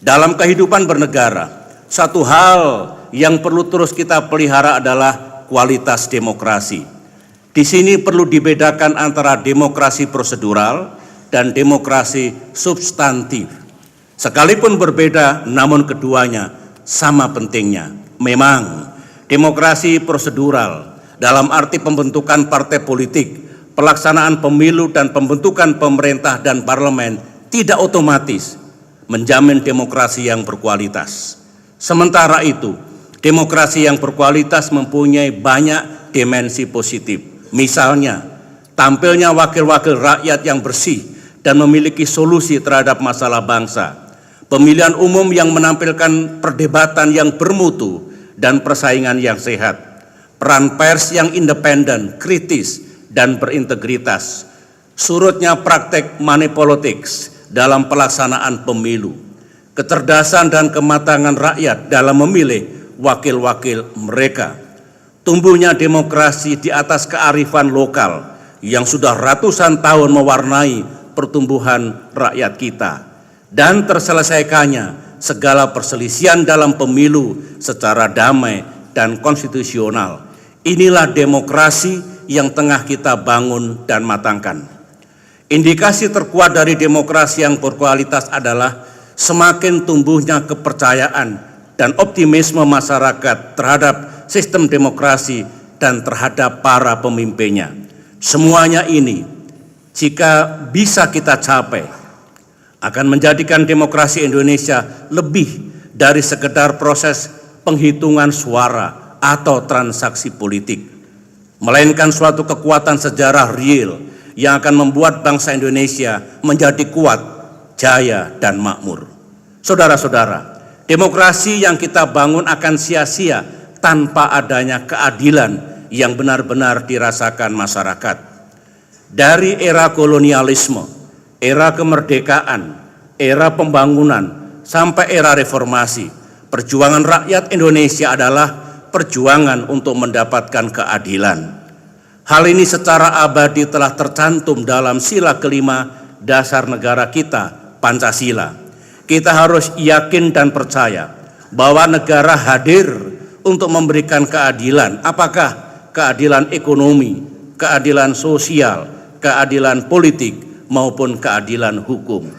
Dalam kehidupan bernegara, satu hal yang perlu terus kita pelihara adalah kualitas demokrasi. Di sini perlu dibedakan antara demokrasi prosedural dan demokrasi substantif. Sekalipun berbeda, namun keduanya sama pentingnya. Memang demokrasi prosedural dalam arti pembentukan partai politik, pelaksanaan pemilu dan pembentukan pemerintah dan parlemen tidak otomatis menjamin demokrasi yang berkualitas. Sementara itu, demokrasi yang berkualitas mempunyai banyak dimensi positif. Misalnya, tampilnya wakil-wakil rakyat yang bersih dan memiliki solusi terhadap masalah bangsa. Pemilihan umum yang menampilkan perdebatan yang bermutu dan persaingan yang sehat. Peran pers yang independen, kritis, dan berintegritas. Surutnya praktek money politics dalam pelaksanaan pemilu. Kecerdasan dan kematangan rakyat dalam memilih wakil-wakil mereka. Tumbuhnya demokrasi di atas kearifan lokal yang sudah ratusan tahun mewarnai pertumbuhan rakyat kita. Dan terselesaikannya segala perselisihan dalam pemilu secara damai dan konstitusional. Inilah demokrasi yang tengah kita bangun dan matangkan. Indikasi terkuat dari demokrasi yang berkualitas adalah semakin tumbuhnya kepercayaan dan optimisme masyarakat terhadap sistem demokrasi dan terhadap para pemimpinnya. Semuanya ini, jika bisa kita capai, akan menjadikan demokrasi Indonesia lebih dari sekedar proses penghitungan suara atau transaksi politik, melainkan suatu kekuatan sejarah real yang akan membuat bangsa Indonesia menjadi kuat, jaya, dan makmur. Saudara-saudara, demokrasi yang kita bangun akan sia-sia tanpa adanya keadilan yang benar-benar dirasakan masyarakat. Dari era kolonialisme, era kemerdekaan, era pembangunan, sampai era reformasi, perjuangan rakyat Indonesia adalah perjuangan untuk mendapatkan keadilan. Hal ini secara abadi telah tercantum dalam sila kelima dasar negara kita, Pancasila. Kita harus yakin dan percaya bahwa negara hadir untuk memberikan keadilan. Apakah keadilan ekonomi, keadilan sosial, keadilan politik, maupun keadilan hukum.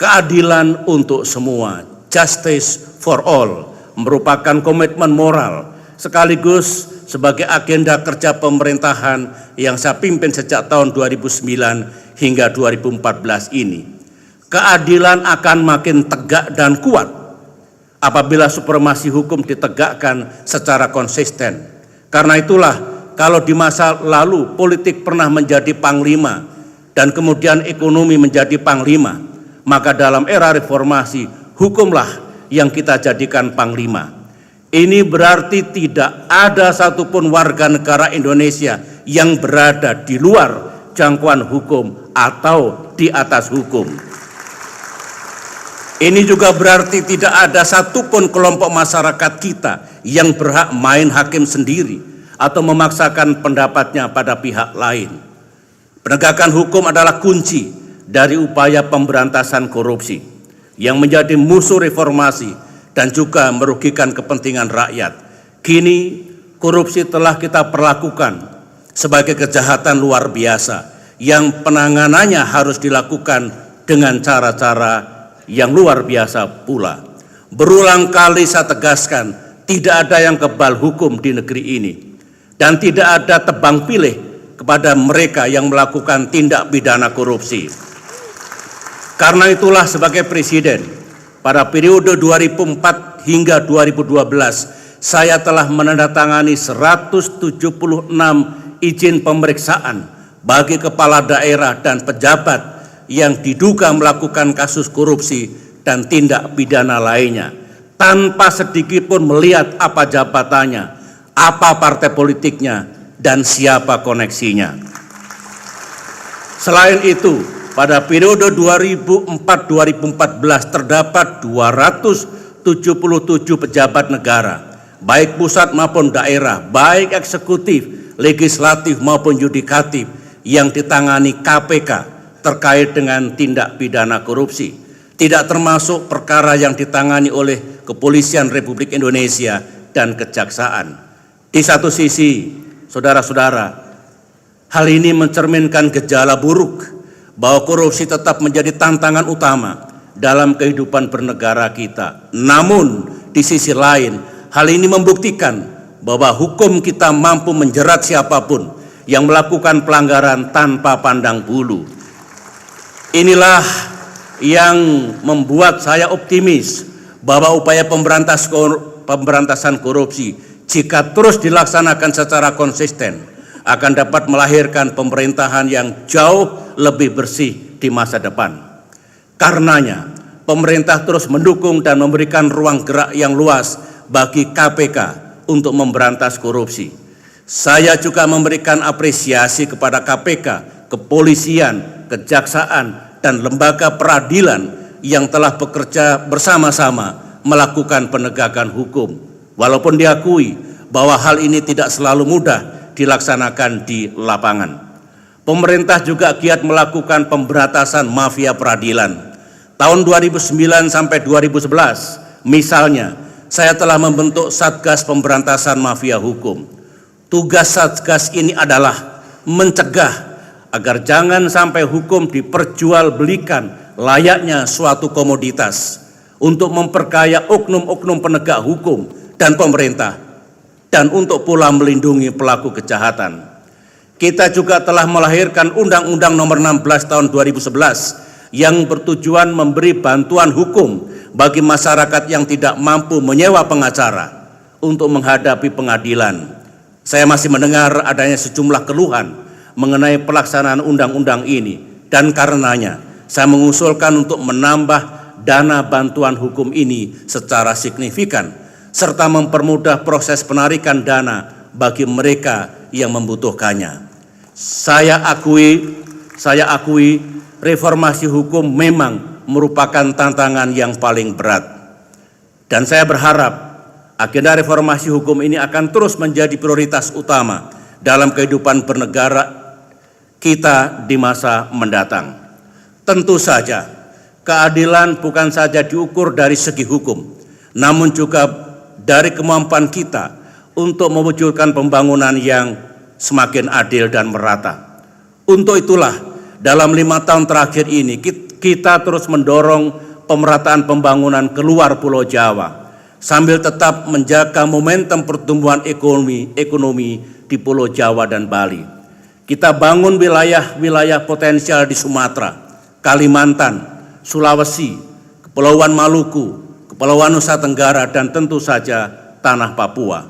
Keadilan untuk semua, justice for all, merupakan komitmen moral sekaligus sebagai agenda kerja pemerintahan yang saya pimpin sejak tahun 2009 hingga 2014 ini. Keadilan akan makin tegak dan kuat apabila supremasi hukum ditegakkan secara konsisten. Karena itulah kalau di masa lalu politik pernah menjadi panglima dan kemudian ekonomi menjadi panglima, maka dalam era reformasi hukumlah yang kita jadikan panglima. Ini berarti tidak ada satupun warga negara Indonesia yang berada di luar jangkauan hukum atau di atas hukum. Ini juga berarti tidak ada satupun kelompok masyarakat kita yang berhak main hakim sendiri atau memaksakan pendapatnya pada pihak lain. Penegakan hukum adalah kunci dari upaya pemberantasan korupsi yang menjadi musuh reformasi dan juga merugikan kepentingan rakyat. Kini korupsi telah kita perlakukan sebagai kejahatan luar biasa yang penanganannya harus dilakukan dengan cara-cara yang luar biasa pula. Berulang kali saya tegaskan, tidak ada yang kebal hukum di negeri ini dan tidak ada tebang pilih kepada mereka yang melakukan tindak pidana korupsi. Karena itulah sebagai presiden pada periode 2004 hingga 2012 saya telah menandatangani 176 izin pemeriksaan bagi kepala daerah dan pejabat yang diduga melakukan kasus korupsi dan tindak pidana lainnya tanpa sedikit pun melihat apa jabatannya, apa partai politiknya, dan siapa koneksinya. Selain itu, pada periode 2004-2014 terdapat 277 pejabat negara, baik pusat maupun daerah, baik eksekutif, legislatif maupun yudikatif yang ditangani KPK terkait dengan tindak pidana korupsi. tidak termasuk perkara yang ditangani oleh Kepolisian Republik Indonesia dan Kejaksaan. Di satu sisi, saudara-saudara, hal ini mencerminkan gejala buruk bahwa korupsi tetap menjadi tantangan utama dalam kehidupan bernegara kita. Namun, di sisi lain, hal ini membuktikan bahwa hukum kita mampu menjerat siapapun yang melakukan pelanggaran tanpa pandang bulu. Inilah yang membuat saya optimis bahwa upaya pemberantasan korupsi jika terus dilaksanakan secara konsisten akan dapat melahirkan pemerintahan yang jauh lebih bersih di masa depan. Karenanya, pemerintah terus mendukung dan memberikan ruang gerak yang luas bagi KPK untuk memberantas korupsi. Saya juga memberikan apresiasi kepada KPK, kepolisian, kejaksaan, dan lembaga peradilan yang telah bekerja bersama-sama melakukan penegakan hukum. Walaupun diakui bahwa hal ini tidak selalu mudah dilaksanakan di lapangan. Pemerintah juga giat melakukan pemberantasan mafia peradilan. Tahun 2009 sampai 2011, misalnya, saya telah membentuk Satgas Pemberantasan Mafia Hukum. Tugas Satgas ini adalah mencegah agar jangan sampai hukum diperjualbelikan layaknya suatu komoditas untuk memperkaya oknum-oknum penegak hukum dan pemerintah, dan untuk pula melindungi pelaku kejahatan. Kita juga telah melahirkan Undang-Undang Nomor 16 Tahun 2011 yang bertujuan memberi bantuan hukum bagi masyarakat yang tidak mampu menyewa pengacara untuk menghadapi pengadilan. Saya masih mendengar adanya sejumlah keluhan mengenai pelaksanaan undang-undang ini, dan karenanya saya mengusulkan untuk menambah dana bantuan hukum ini secara signifikan, serta mempermudah proses penarikan dana bagi mereka yang membutuhkannya. Saya akui reformasi hukum memang merupakan tantangan yang paling berat. Dan saya berharap agenda reformasi hukum ini akan terus menjadi prioritas utama dalam kehidupan bernegara kita di masa mendatang. Tentu saja, keadilan bukan saja diukur dari segi hukum, namun juga dari kemampuan kita untuk mewujudkan pembangunan yang semakin adil dan merata. Untuk itulah, dalam 5 tahun terakhir ini, kita terus mendorong pemerataan pembangunan keluar Pulau Jawa, sambil tetap menjaga momentum pertumbuhan ekonomi di Pulau Jawa dan Bali. Kita bangun wilayah-wilayah potensial di Sumatera, Kalimantan, Sulawesi, Kepulauan Maluku, Kepulauan Nusa Tenggara, dan tentu saja tanah Papua.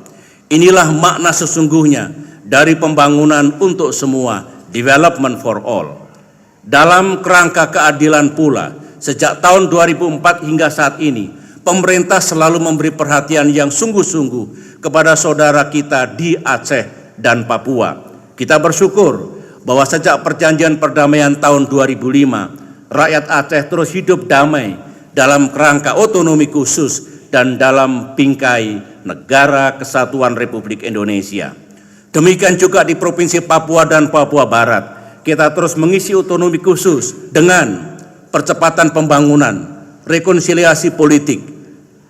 Inilah makna sesungguhnya dari pembangunan untuk semua, development for all. Dalam kerangka keadilan pula, sejak tahun 2004 hingga saat ini, pemerintah selalu memberi perhatian yang sungguh-sungguh kepada saudara kita di Aceh dan Papua. Kita bersyukur bahwa sejak perjanjian perdamaian tahun 2005, rakyat Aceh terus hidup damai dalam kerangka otonomi khusus dan dalam bingkai Negara Kesatuan Republik Indonesia. Demikian juga di Provinsi Papua dan Papua Barat. Kita terus mengisi otonomi khusus dengan percepatan pembangunan, rekonsiliasi politik,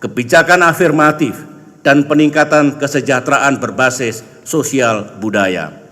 kebijakan afirmatif, dan peningkatan kesejahteraan berbasis sosial budaya.